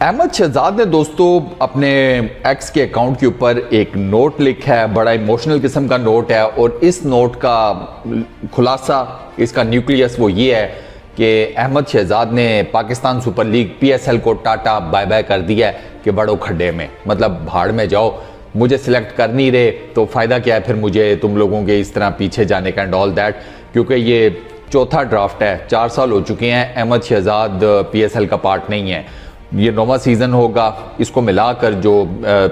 अहमद शहजाद ने दोस्तों अपने एक्स के अकाउंट के ऊपर एक नोट लिखा है, बड़ा इमोशनल किस्म का नोट है। और इस नोट का खुलासा, इसका न्यूक्लियस वो ये है कि अहमद शहजाद ने पाकिस्तान सुपर लीग PSL को टाटा बाय बाय कर दिया है कि बड़ो खड्डे में, मतलब भाड़ में जाओ, मुझे सिलेक्ट कर नहीं रहे तो फ़ायदा क्या है फिर मुझे तुम लोगों के इस तरह पीछे जाने का एंड ऑल दैट। क्योंकि ये चौथा ड्राफ्ट है, 4 साल हो चुके हैं, अहमद शहजाद PSL का पार्ट नहीं है। ये 9वां सीज़न होगा, इसको मिलाकर जो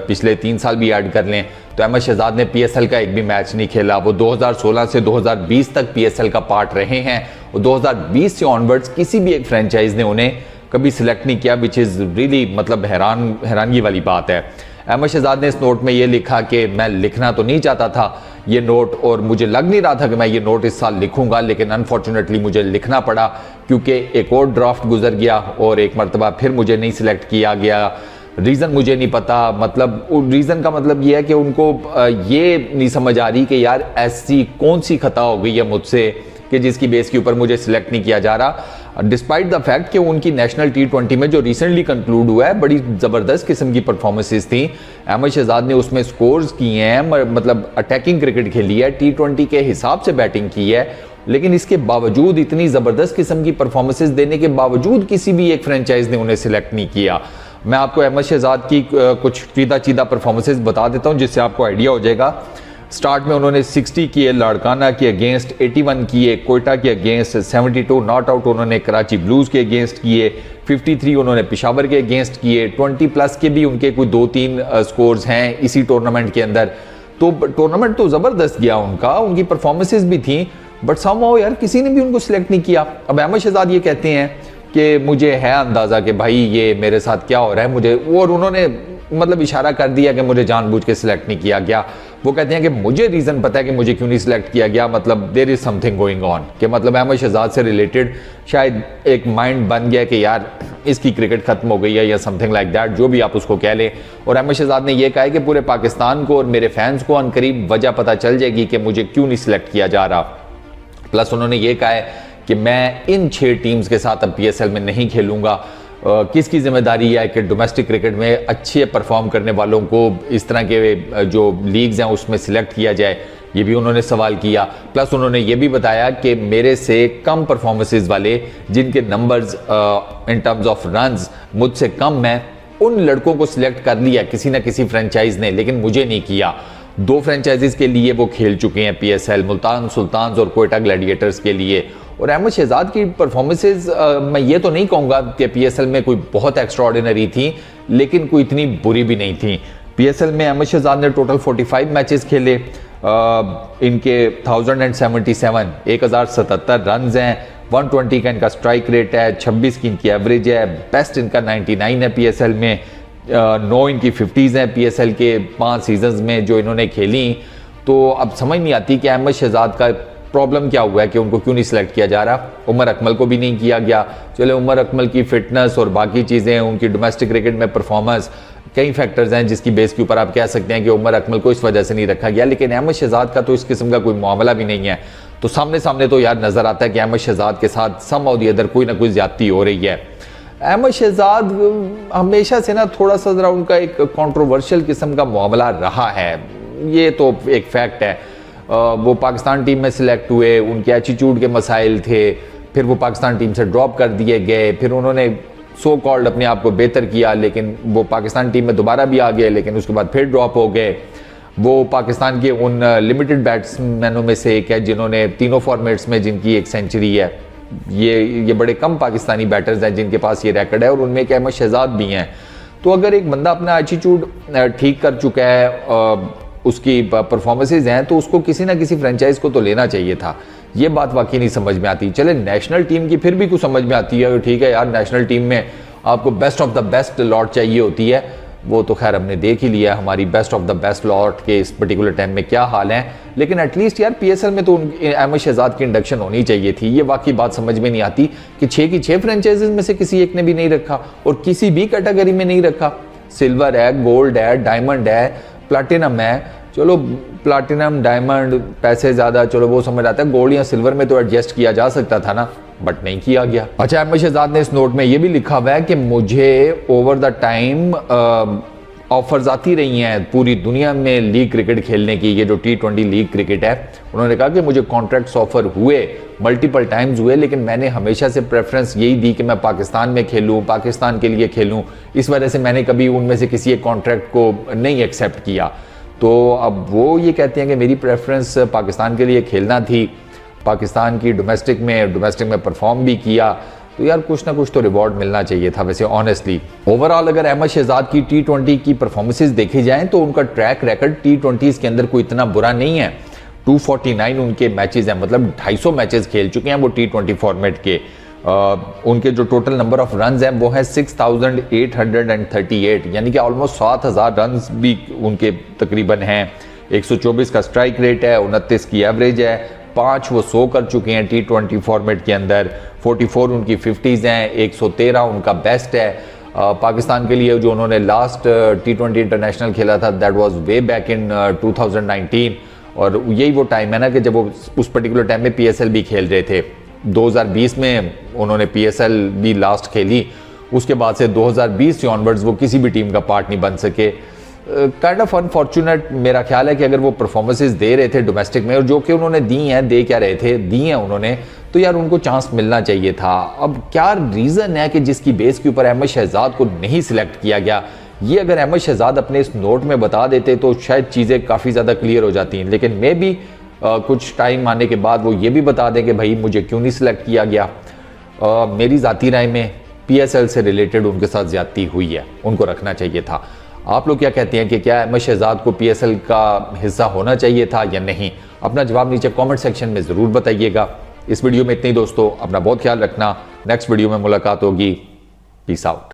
पिछले 3 साल भी ऐड कर लें तो अहमद शहजाद ने PSL का एक भी मैच नहीं खेला। वो 2016 से 2020 तक PSL का पार्ट रहे हैं और 2020 से ऑनवर्ड्स किसी भी एक फ्रेंचाइज ने उन्हें कभी सिलेक्ट नहीं किया, विच इज़ रियली मतलब हैरानगी वाली बात है। अहमद शहजाद ने इस नोट में ये लिखा कि मैं लिखना तो नहीं चाहता था ये नोट, और मुझे लग नहीं रहा था कि मैं ये नोट इस साल लिखूंगा, लेकिन अनफॉर्चुनेटली मुझे लिखना पड़ा क्योंकि एक और ड्राफ्ट गुजर गया और एक मरतबा फिर मुझे नहीं सिलेक्ट किया गया। रीज़न मुझे नहीं पता, मतलब रीज़न का मतलब ये है कि उनको ये नहीं समझ आ रही कि यार ऐसी कौन सी खता हो गई है मुझसे कि जिसकी बेस के ऊपर मुझे सिलेक्ट नहीं किया जा रहा, डिस्पाइट द फैक्ट कि उनकी नेशनल T20 में जो रिसेंटली कंक्लूड हुआ है बड़ी ज़बरदस्त किस्म की परफॉर्मेंसेस थी। अहमद शहजाद ने उसमें स्कोर्स किए हैं, मतलब अटैकिंग क्रिकेट खेली है, T20 के हिसाब से बैटिंग की है, लेकिन इसके बावजूद इतनी ज़बरदस्त किस्म की परफॉर्मेंसेस देने के बावजूद किसी भी एक फ्रेंचाइज ने उन्हें सिलेक्ट नहीं किया। मैं आपको अहमद शहजाद की कुछ चीदा परफॉर्मेंसेस बता देता हूँ जिससे आपको आइडिया हो जाएगा। स्टार्ट में उन्होंने 60 किए लाड़काना के अगेंस्ट, 81 किए कोयटा के अगेंस्ट, 72 नॉट आउट उन्होंने कराची ब्लूज़ के अगेंस्ट किए, 53 उन्होंने पेशावर के अगेंस्ट किए, 20+ के भी उनके कोई 2-3 स्कोर्स हैं इसी टूर्नामेंट के अंदर। तो टूर्नामेंट तो ज़बरदस्त गया उनका, उनकी परफॉर्मेंसेस भी थी, बट समहाउ यार किसी ने भी उनको सिलेक्ट नहीं किया। अब अहमद शहजाद ये कहते हैं कि मुझे है अंदाज़ा कि भाई ये मेरे साथ क्या हो रहा है मुझे, और उन्होंने मतलब इशारा कर दिया कि मुझे जानबूझ के सिलेक्ट नहीं किया गया। वो कहते हैं कि मुझे रीज़न पता है कि मुझे क्यों नहीं सिलेक्ट किया गया, मतलब there is something going on, कि मतलब अहमद शहजाद से रिलेटेड शायद एक माइंड बन गया कि यार इसकी क्रिकेट खत्म हो गई है या समथिंग लाइक दैट, जो भी आप उसको कह लें। और अहमद शहजाद ने यह कहा है कि पूरे पाकिस्तान को और मेरे फैंस को अनकरीब वजह पता चल जाएगी कि मुझे क्यों नहीं सिलेक्ट किया जा रहा। प्लस उन्होंने ये कहा है कि मैं इन 6 टीम्स के साथ अब PSL में नहीं खेलूंगा। किसकी जिम्मेदारी है कि डोमेस्टिक क्रिकेट में अच्छे परफॉर्म करने वालों को इस तरह के जो लीग्स हैं उसमें सिलेक्ट किया जाए, ये भी उन्होंने सवाल किया। प्लस उन्होंने ये भी बताया कि मेरे से कम परफॉर्मेंसेस वाले, जिनके numbers in terms of runs मुझसे कम हैं, उन लड़कों को सिलेक्ट कर लिया किसी ना किसी फ्रेंचाइज ने, लेकिन मुझे नहीं किया। 2 फ्रेंचाइजीज के लिए वो खेल चुके हैं PSL, मुल्तान सुल्तान्स और कोयटा ग्लैडिएटर्स के लिए। और अहमद शहजाद की परफॉर्मेंसेस मैं ये तो नहीं कहूँगा कि PSL में कोई बहुत एक्स्ट्राऑर्डिनरी थी, लेकिन कोई इतनी बुरी भी नहीं थी। PSL में अहमद शहजाद ने टोटल 45 मैचेस खेले, इनके 1077 1077 रन हैं, 120 का इनका स्ट्राइक रेट है, 26 की इनकी एवरेज है, बेस्ट इनका 99 है PSL में, 9 इनकी 50s हैं PSL के 5 सीजन्स में जो इन्होंने खेली। तो अब समझ नहीं आती कि अहमद शहजाद का प्रॉब्लम क्या हुआ है कि उनको क्यों नहीं सिलेक्ट किया जा रहा। उमर अकमल को भी नहीं किया गया, चलो उमर अकमल की फिटनेस और बाकी चीज़ें, उनकी डोमेस्टिक क्रिकेट में परफॉर्मेंस, कई फैक्टर्स हैं जिसकी बेस के ऊपर आप कह सकते हैं कि उमर अकमल को इस वजह से नहीं रखा गया, लेकिन अहमद शहजाद का तो इस किस्म का कोई मामला भी नहीं है। तो सामने तो यार नज़र आता है कि अहमद शहजाद के साथ समहाउ द अदर कोई ना कोई ज्यादती हो रही है। अहमद शहजाद हमेशा से ना थोड़ा सा ज़रा उनका एक कॉन्ट्रोवर्शियल किस्म का मामला रहा है, ये तो एक फैक्ट है। वो पाकिस्तान टीम में सिलेक्ट हुए, उनके एटीट्यूड के मसाइल थे, फिर वो पाकिस्तान टीम से ड्रॉप कर दिए गए, फिर उन्होंने सो कॉल्ड अपने आप को बेहतर किया, लेकिन वो पाकिस्तान टीम में दोबारा भी आ गए, लेकिन उसके बाद फिर ड्रॉप हो गए। वो पाकिस्तान के उन लिमिटेड बैट्समैनों में से एक है जिन्होंने तीनों फॉर्मेट्स में जिनकी 1 सेंचुरी है। ये बड़े कम पाकिस्तानी बैटर्स हैं जिनके पास ये रिकॉर्ड है, और उनमें एक अहमद शहजाद भी हैं। तो अगर एक बंदा अपना एटीट्यूड ठीक कर चुका है, उसकी परफॉर्मेंसेज हैं, तो उसको किसी ना किसी फ्रेंचाइज को तो लेना चाहिए था। ये बात वाकई नहीं समझ में आती। चले नेशनल टीम की फिर भी कुछ समझ में आती है, ठीक है यार, नेशनल टीम में आपको best of the best lot चाहिए होती है, वो तो खैर हमने देख ही लिया हमारी best of the best lot के इस पर्टिकुलर टाइम में क्या हाल है। लेकिन एटलीस्ट यार PSL में तो अहमद शहजाद की इंडक्शन होनी चाहिए थी। ये वाकई बात समझ में नहीं आती कि 6 की 6 फ्रेंचाइजीज में से किसी एक ने भी नहीं रखा, और किसी भी कैटेगरी में नहीं रखा। सिल्वर है, गोल्ड है, डायमंड है, प्लाटिनम है। चलो प्लाटिनम डायमंड पैसे ज़्यादा, चलो वो समझ आता है, गोल्ड या सिल्वर में तो एडजस्ट किया जा सकता था ना, बट नहीं किया गया। अच्छा, अहमद शहजाद ने इस नोट में ये भी लिखा हुआ है कि मुझे ओवर द टाइम ऑफर्स आती रही हैं पूरी दुनिया में लीग क्रिकेट खेलने की, ये जो T20 लीग क्रिकेट है। उन्होंने कहा कि मुझे कॉन्ट्रैक्ट्स ऑफर हुए, मल्टीपल टाइम्स हुए, लेकिन मैंने हमेशा से प्रेफरेंस यही दी कि मैं पाकिस्तान में खेलूं, पाकिस्तान के लिए खेलूं। इस वजह से मैंने कभी उनमें से किसी एक कॉन्ट्रैक्ट को नहीं एक्सेप्ट किया। तो अब वो ये कहते हैं कि मेरी प्रेफरेंस पाकिस्तान के लिए खेलना थी, पाकिस्तान की डोमेस्टिक में परफॉर्म भी किया, तो यार कुछ ना कुछ तो रिवॉर्ड मिलना चाहिए था। वैसे ऑनेस्टली ओवरऑल अगर अहमद शहजाद की T20 की परफॉर्मेंसेस देखी जाएं तो उनका ट्रैक रिकॉर्ड T20 के अंदर कोई इतना बुरा नहीं है। 249 उनके मैचेस हैं, मतलब 250 मैचेस खेल चुके हैं वो T20 फॉर्मेट के। उनके जो टोटल नंबर ऑफ रन्स हैं वो है 6838, यानी कि ऑलमोस्ट 7000 रन्स भी उनके तकरीबन हैं। 124 का स्ट्राइक रेट है, 29 की एवरेज है, 5 वो 100 कर चुके हैं T20 फॉर्मेट के अंदर, 44 उनकी 50s हैं, 113 उनका बेस्ट है। पाकिस्तान के लिए जो उन्होंने लास्ट T20 इंटरनेशनल खेला था that was way back in 2019, और यही वो टाइम है ना कि जब वो उस पर्टिकुलर टाइम में PSL भी खेल रहे थे। 2020 में उन्होंने PSL भी लास्ट खेली, उसके बाद से 2020 से ऑनवर्ड्स वो किसी भी टीम का पार्ट नहीं बन सके। काइंड ऑफ अनफॉर्चुनेट मेरा ख्याल है कि अगर वो परफॉर्मेंसेस दे रहे थे डोमेस्टिक में, और जो कि उन्होंने दी हैं, दे क्या रहे थे, दी हैं उन्होंने, तो यार उनको चांस मिलना चाहिए था। अब क्या रीज़न है कि जिसकी बेस के ऊपर अहमद शहजाद को नहीं सिलेक्ट किया गया, ये अगर अहमद शहजाद अपने इस नोट में बता देते तो शायद चीज़ें काफ़ी ज़्यादा क्लियर हो जाती हैं। लेकिन मे बी कुछ टाइम आने के बाद वो ये भी बता दें कि भाई मुझे क्यों नहीं सिलेक्ट किया गया। मेरी ज़ाती राय में PSL से रिलेटेड उनके साथ ज़्यादती हुई है, उनको रखना चाहिए था। आप लोग क्या कहते हैं कि क्या अहमद शहजाद को PSL का हिस्सा होना चाहिए था या नहीं? अपना जवाब नीचे कमेंट सेक्शन में ज़रूर बताइएगा। इस वीडियो में इतने ही दोस्तों, अपना बहुत ख्याल रखना। नेक्स्ट वीडियो में मुलाकात होगी। Peace out.